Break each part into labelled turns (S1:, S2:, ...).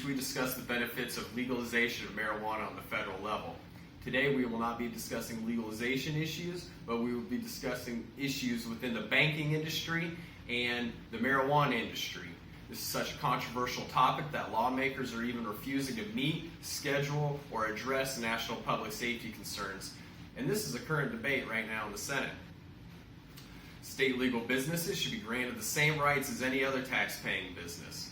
S1: Each we discuss the benefits of legalization of marijuana on the federal level. Today we will not be discussing legalization issues, but we will be discussing issues within the banking industry and the marijuana industry. This is such a controversial topic that lawmakers are even refusing to meet, schedule, or address national public safety concerns. And this is a current debate right now in the Senate. State legal businesses should be granted the same rights as any other tax-paying business.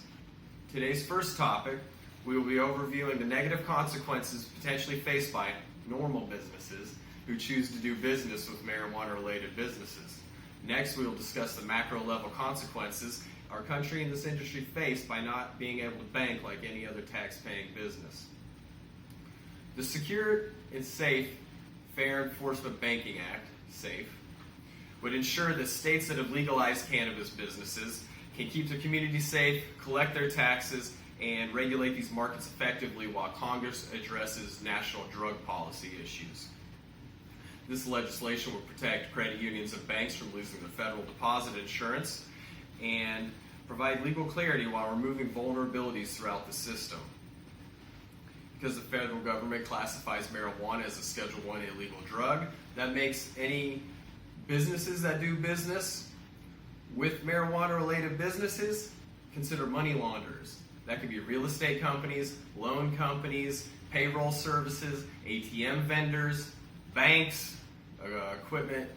S1: Today's first topic, we will be overviewing the negative consequences potentially faced by normal businesses who choose to do business with marijuana-related businesses. Next, we will discuss the macro-level consequences our country and this industry face by not being able to bank like any other tax-paying business. The Secure and Safe Fair Enforcement Banking Act, SAFE, would ensure that states that have legalized cannabis businesses can keep their community safe, collect their taxes, and regulate these markets effectively while Congress addresses national drug policy issues. This legislation will protect credit unions and banks from losing their federal deposit insurance and provide legal clarity while removing vulnerabilities throughout the system. Because the federal government classifies marijuana as a Schedule I illegal drug, that makes any businesses that do business with marijuana-related businesses considered money launderers. That could be real estate companies, loan companies, payroll services, ATM vendors, banks, equipment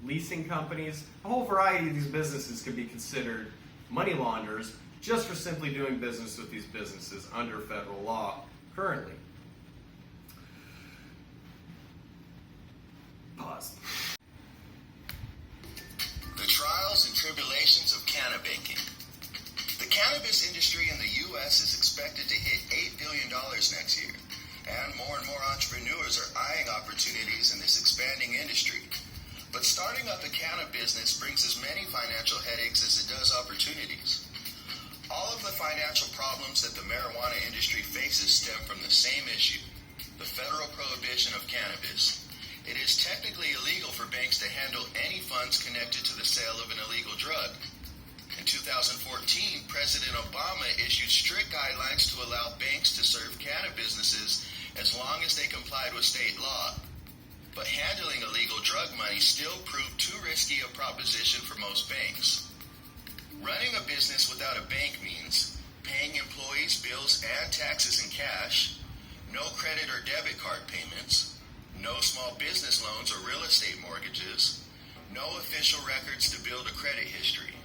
S1: leasing companies. A whole variety of these businesses could be considered money launderers just for simply doing business with these businesses under federal law currently. Pause.
S2: The trials and tribulations of cannabanking. The cannabis industry in the U.S. is expected to hit $8 billion next year, and more entrepreneurs are eyeing opportunities in this expanding industry. But starting up a cannabis business brings as many financial headaches as it does opportunities. All of the financial problems that the marijuana industry faces stem from the same issue, the federal prohibition of cannabis. It is technically illegal for banks to handle any funds connected to the sale of an illegal drug. In 2014, President Obama issued strict guidelines to allow banks to serve cannabis businesses as long as they complied with state law. But handling illegal drug money still proved too risky a proposition for most banks. Running a business without a bank means paying employees bills and taxes in cash, no credit or debit card payments, no small business loans or real estate mortgages, no official records to build a credit history.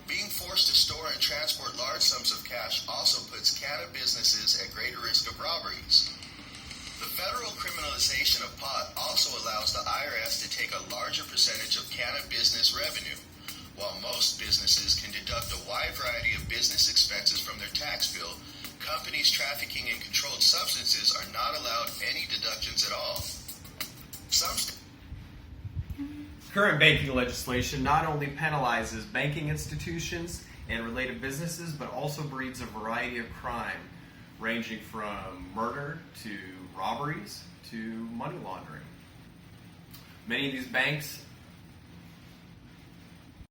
S2: Being forced to store and transport large sums of cash also puts cannabis businesses at greater risk of robberies. The federal criminalization of pot also allows the IRS to take a larger percentage of cannabis business revenue. While most businesses can deduct a wide variety of business expenses from their tax bill, companies trafficking in controlled substances are not allowed any deductions at all.
S1: Current banking legislation not only penalizes banking institutions and related businesses, but also breeds a variety of crime, ranging from murder to robberies to money laundering. Many of these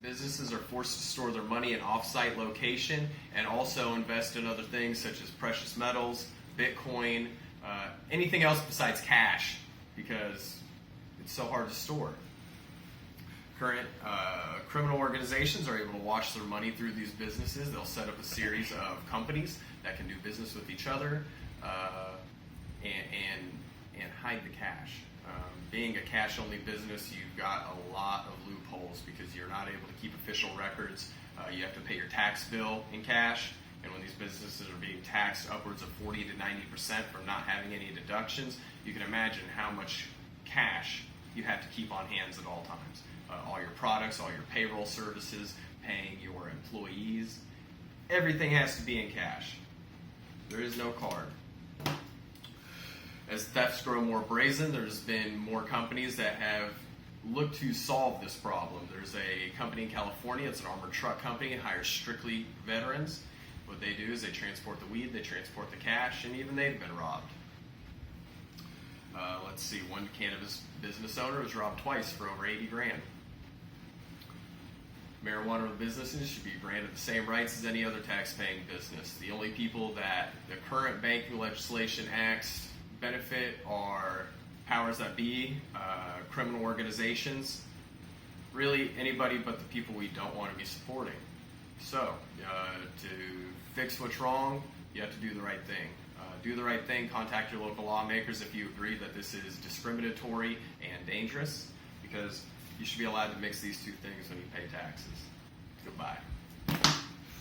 S1: businesses are forced to store their money in off-site location and also invest in other things such as precious metals, Bitcoin, anything else besides cash, because it's so hard to store. Current criminal organizations are able to wash their money through these businesses. They'll set up a series of companies that can do business with each other and hide the cash. Being a cash-only business, you've got a lot of loopholes because you're not able to keep official records. You have to pay your tax bill in cash, and when these businesses are being taxed upwards of 40 to 90% from not having any deductions, you can imagine how much cash you have to keep on hands at all times. All your products, all your payroll services, paying your employees, everything has to be in cash. There is no card. As thefts grow more brazen, there's been more companies that have looked to solve this problem. There's a company in California, it's an armored truck company, it hires strictly veterans. What they do is they transport the weed, they transport the cash, and even they've been robbed. Let's see, one cannabis business owner was robbed twice for over 80 grand. Marijuana businesses should be granted the same rights as any other tax-paying business. The only people that the current banking legislation acts benefit are powers that be, criminal organizations, really anybody but the people we don't want to be supporting. So, to fix what's wrong, you have to do the right thing. Do the right thing, contact your local lawmakers if you agree that this is discriminatory and dangerous, because you should be allowed to mix these two things when you pay taxes. Goodbye.